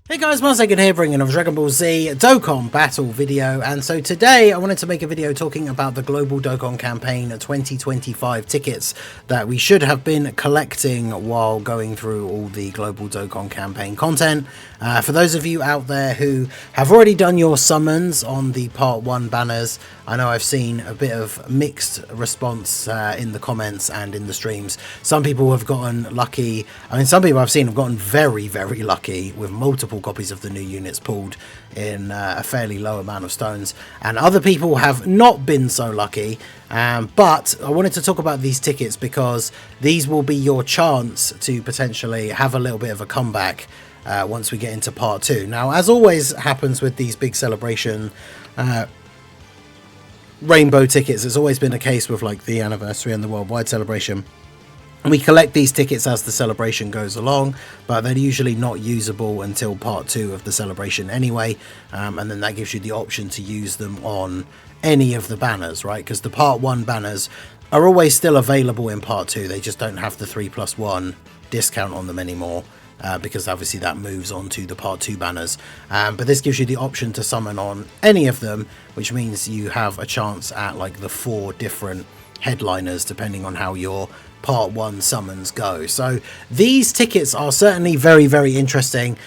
Hey guys, Second here bringing a Dragon Ball Z Dokkan Battle video, and so today I wanted to make a video talking about the Global Dokkan Campaign 2025 tickets that we should have been collecting while going through all the Global Dokkan Campaign content. For those of you out there who have already done your summons on the Part 1 banners, I know I've seen a bit of mixed response in the comments and in the streams. Some people have gotten lucky. I mean, some people I've seen have gotten very, very lucky with multiple copies of the new units pulled in a fairly low amount of stones, and other people have not been so lucky. But I wanted to talk about these tickets because these will be your chance to potentially have a little bit of a comeback once we get into part 2. Now, as always happens with these big celebration rainbow tickets, it's always been a case with like the anniversary and the worldwide celebration. We collect these tickets as the celebration goes along, but they're usually not usable until part 2 of the celebration anyway, and then that gives you the option to use them on any of the banners, right? Because the part 1 banners are always still available in part 2, they just don't have the 3+1 discount on them anymore. Because obviously that moves on to the part 2 banners, but this gives you the option to summon on any of them, which means you have a chance at like the 4 different headliners depending on how your part 1 summons go. So these tickets are certainly very, very interesting.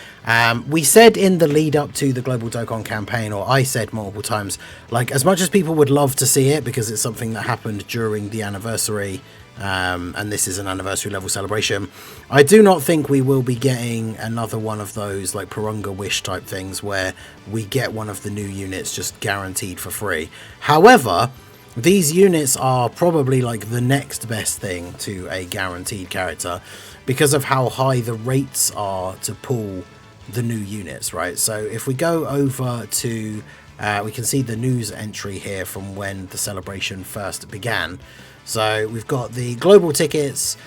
We said in the lead up to the Global Dokkan campaign, or I said multiple times, like, as much as people would love to see it because it's something that happened during the anniversary, and this is an anniversary level celebration, I do not think we will be getting another one of those like Purunga Wish type things where we get one of the new units just guaranteed for free. However, these units are probably like the next best thing to a guaranteed character because of how high the rates are to pull the new units, right? So if we go over to we can see the news entry here from when the celebration first began. So we've got the global tickets,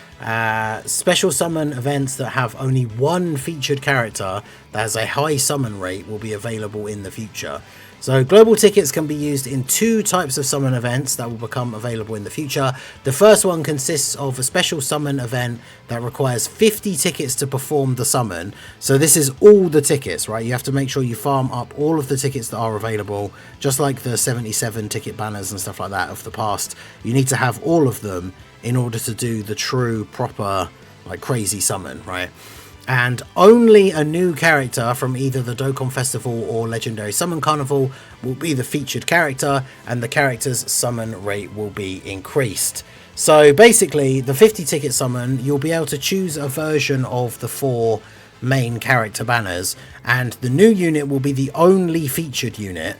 special summon events that have only one featured character that has a high summon rate will be available in the future. So global tickets can be used in 2 types of summon events that will become available in the future. The first one consists of a special summon event that requires 50 tickets to perform the summon. So this is all the tickets, right? You have to make sure you farm up all of the tickets that are available, just like the 77 ticket banners and stuff like that of the past. You need to have all of them in order to do the true, proper, like crazy summon, right? And only a new character from either the Dokkan Festival or Legendary Summon Carnival will be the featured character, and the character's summon rate will be increased. So basically, the 50 ticket summon, you'll be able to choose a version of the 4 main character banners, and the new unit will be the only featured unit.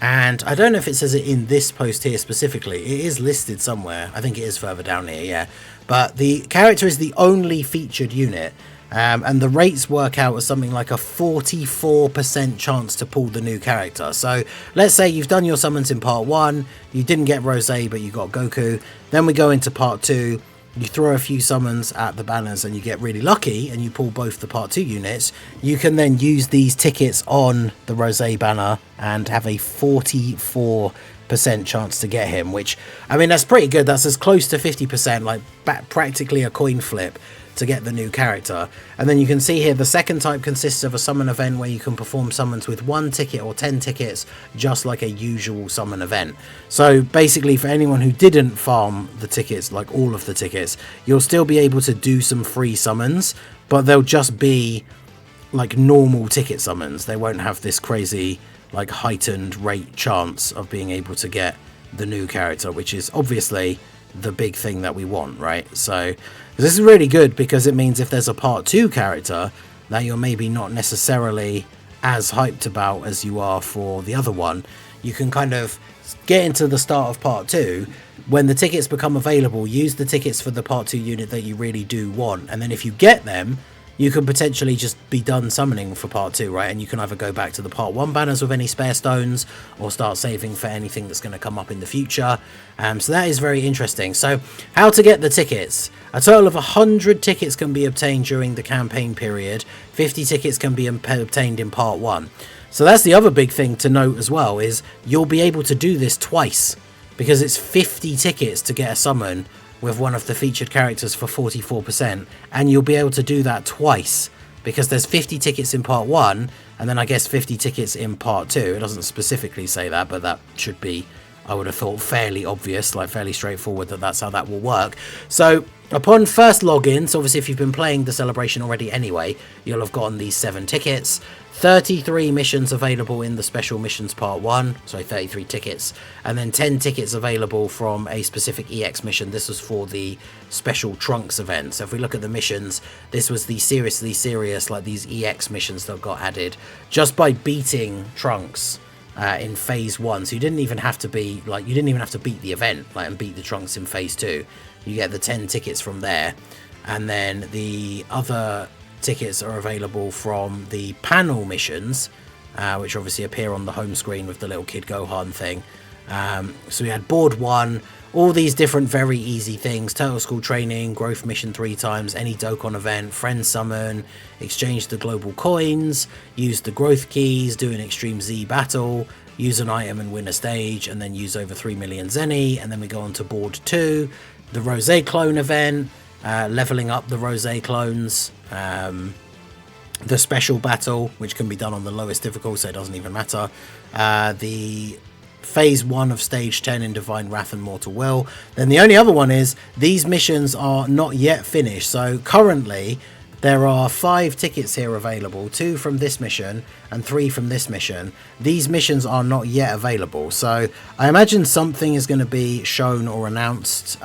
And I don't know if it says it in this post here specifically. It is listed somewhere. I think it is further down here, yeah. But the character is the only featured unit. And the rates work out as something like a 44% chance to pull the new character. So let's say you've done your summons in part 1, you didn't get Rose, but you got Goku. Then we go into part 2, you throw a few summons at the banners and you get really lucky and you pull both the part 2 units. You can then use these tickets on the Rose banner and have a 44% chance to get him, which, I mean, that's pretty good. That's as close to 50%, like practically a coin flip to get the new character. And then you can see here the second type consists of a summon event where you can perform summons with 1 ticket or 10 tickets, just like a usual summon event. So basically, for anyone who didn't farm the tickets, like all of the tickets, you'll still be able to do some free summons, but they'll just be like normal ticket summons. They won't have this crazy like heightened rate chance of being able to get the new character, which is obviously the big thing that we want, right? So this is really good because it means if there's a part 2 character that you're maybe not necessarily as hyped about as you are for the other one, you can kind of get into the start of part 2 when the tickets become available, use the tickets for the part 2 unit that you really do want, and then if you get them, you can potentially just be done summoning for part 2, right? And you can either go back to the part 1 banners with any spare stones or start saving for anything that's going to come up in the future. So that is very interesting. So how to get the tickets. A total of 100 tickets can be obtained during the campaign period. 50 tickets can be obtained in part 1. So that's the other big thing to note as well, is you'll be able to do this twice because it's 50 tickets to get a summon with one of the featured characters for 44%, and you'll be able to do that twice because there's 50 tickets in part 1 and then I guess 50 tickets in part 2. It doesn't specifically say that, but that should be, I would have thought, fairly obvious, like fairly straightforward, that that's how that will work. So upon first login, so obviously if you've been playing the celebration already anyway, you'll have gotten these 7 tickets. 33 missions available in the special missions part 1, so 33 tickets, and then 10 tickets available from a specific EX mission. This was for the special Trunks event. So if we look at the missions, this was the seriously serious, like these EX missions that got added just by beating Trunks in phase 1. So you didn't even have to be like, you didn't even have to beat the event like and beat the Trunks in phase 2. You get the 10 tickets from there, and then the other tickets are available from the panel missions, which obviously appear on the home screen with the little Kid Gohan thing. So we had board 1, all these different very easy things: Turtle School training, growth mission 3 times, any Dokkan event, friend summon, exchange the global coins, use the growth keys, do an extreme Z battle, use an item and win a stage, and then use over 3 million Zenny. And then we go on to board 2, the Rose clone event, leveling up the Rose clones, the special battle, which can be done on the lowest difficult, so it doesn't even matter, the phase 1 of stage 10 in Divine Wrath and Mortal Will. Then the only other one is these missions are not yet finished. So currently there are 5 tickets here available, 2 from this mission and 3 from this mission. These missions are not yet available, so I imagine something is going to be shown or announced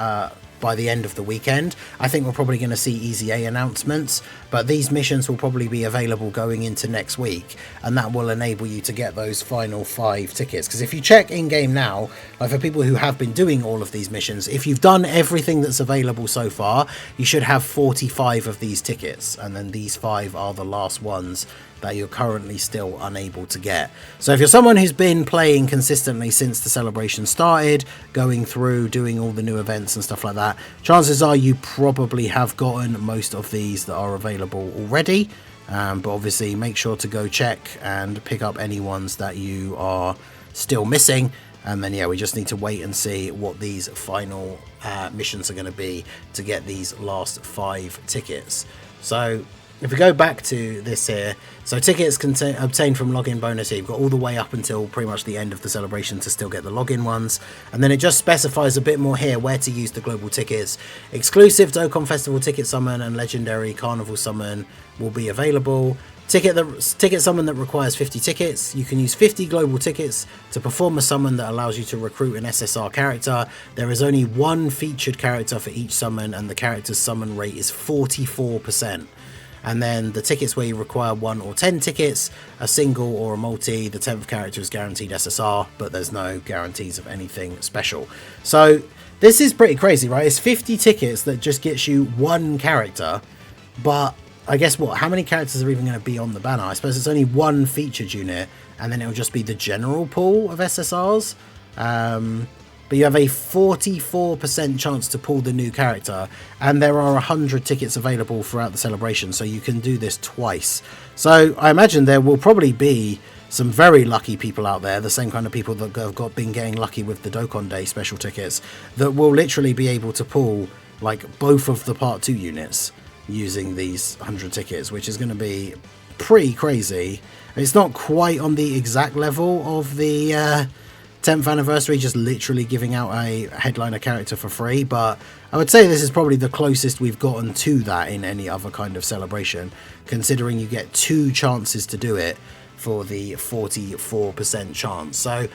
by the end of the weekend. I think we're probably going to see Easy A announcements, but these missions will probably be available going into next week, and that will enable you to get those final 5 tickets. Because if you check in game now, like for people who have been doing all of these missions, if you've done everything that's available so far, you should have 45 of these tickets, and then these 5 are the last ones that you're currently still unable to get. So if you're someone who's been playing consistently since the celebration started, going through, doing all the new events and stuff like that, chances are you probably have gotten most of these that are available already. But obviously make sure to go check and pick up any ones that you are still missing. And then, yeah, we just need to wait and see what these final missions are going to be to get these last 5 tickets. So if we go back to this here, so tickets obtained from login bonus here, you've got all the way up until pretty much the end of the celebration to still get the login ones. And then it just specifies a bit more here where to use the global tickets. Exclusive Dokkan Festival ticket summon and legendary carnival summon will be available. Ticket summon that requires 50 tickets. You can use 50 global tickets to perform a summon that allows you to recruit an SSR character. There is only 1 featured character for each summon, and the character's summon rate is 44%. And then the tickets where you require 1 or 10 tickets, a single or a multi, the 10th character is guaranteed SSR, but there's no guarantees of anything special. So this is pretty crazy, right? It's 50 tickets that just gets you 1 character, but I guess what? How many characters are even going to be on the banner? I suppose it's only 1 featured unit, and then it'll just be the general pool of SSRs. But you have a 44% chance to pull the new character, and there are 100 tickets available throughout the celebration, so you can do this twice. So I imagine there will probably be some very lucky people out there, the same kind of people that have been getting lucky with the Dokkan Day special tickets, that will literally be able to pull like both of the part 2 units using these 100 tickets, which is going to be pretty crazy. It's not quite on the exact level of the 10th anniversary, just literally giving out a headliner character for free, but I would say this is probably the closest we've gotten to that in any other kind of celebration, considering you get 2 chances to do it for the 44% chance. So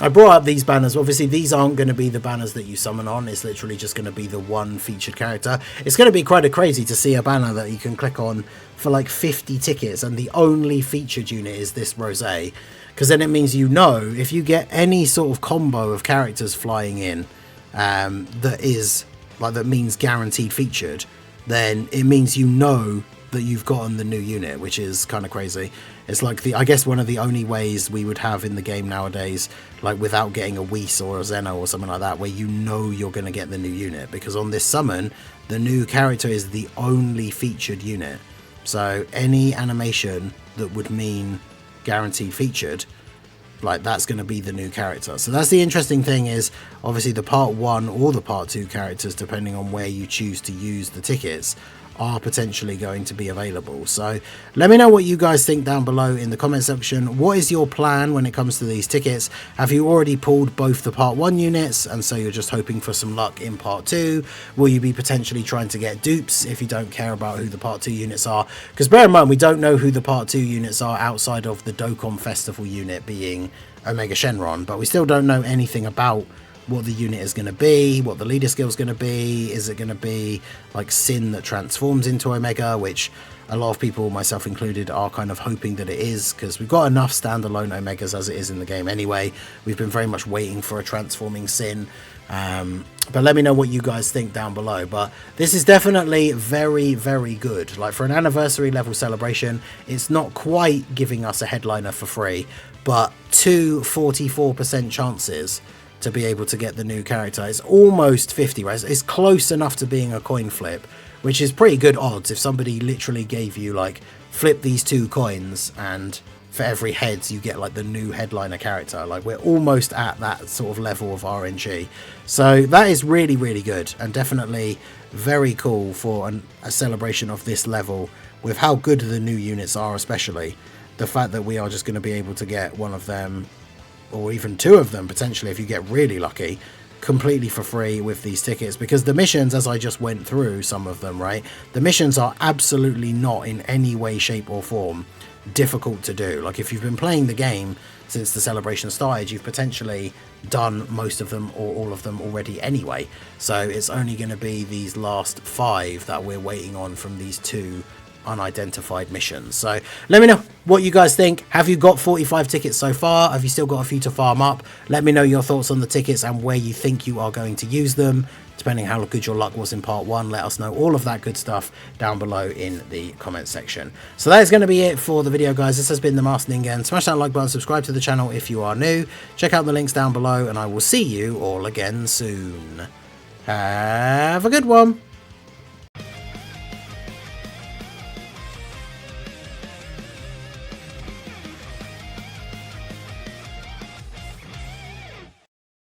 I brought up these banners. Obviously these aren't going to be the banners that you summon on, it's literally just going to be the 1 featured character. It's going to be quite crazy to see a banner that you can click on for like 50 tickets and the only featured unit is this Rosé. Because then it means, you know, if you get any sort of combo of characters flying in that means guaranteed featured, then it means you know that you've gotten the new unit, which is kind of crazy. It's like I guess one of the only ways we would have in the game nowadays, like without getting a Whis or a Zeno or something like that, where you know you're going to get the new unit, because on this summon the new character is the only featured unit. So any animation that would mean guaranteed featured, like that's going to be the new character. So that's the interesting thing, is obviously the part 1 or the part 2 characters, depending on where you choose to use the tickets, are potentially going to be available. So let me know what you guys think down below in the comment section. What is your plan when it comes to these tickets? Have you already pulled both the part 1 units and so you're just hoping for some luck in part 2? Will you be potentially trying to get dupes if you don't care about who the part 2 units are? Because bear in mind, we don't know who the part 2 units are outside of the Dokkan Festival unit being Omega Shenron, but we still don't know anything about what the unit is going to be, what the leader skill is going to be. Is it going to be like Sin that transforms into Omega, which a lot of people, myself included, are kind of hoping that it is, because we've got enough standalone Omegas as it is in the game anyway. We've been very much waiting for a transforming Sin. But let me know what you guys think down below. But this is definitely very, very good. Like, for an anniversary level celebration, it's not quite giving us a headliner for free, but 44% chances to be able to get the new character. It's almost 50, right? It's close enough to being a coin flip, which is pretty good odds. If somebody literally gave you, like, flip these 2 coins and for every heads you get like the new headliner character. Like, we're almost at that sort of level of RNG. So that is really, really good, and definitely very cool for a celebration of this level, with how good the new units are. Especially the fact that we are just going to be able to get one of them, or even 2 of them potentially if you get really lucky, completely for free with these tickets. Because the missions, as I just went through some of them, right, the missions are absolutely not in any way, shape or form difficult to do. Like, if you've been playing the game since the celebration started, you've potentially done most of them or all of them already anyway. So it's only going to be these last 5 that we're waiting on from these 2 unidentified missions. So let me know what you guys think. Have you got 45 tickets so far? Have you still got a few to farm up? Let me know your thoughts on the tickets and where you think you are going to use them, depending how good your luck was in part 1. Let us know all of that good stuff down below in the comment section. So that is going to be it for the video, guys. This has been the Master Ningen. Smash that like button, subscribe to the channel if you are new, check out the links down below, and I will see you all again soon. Have a good one.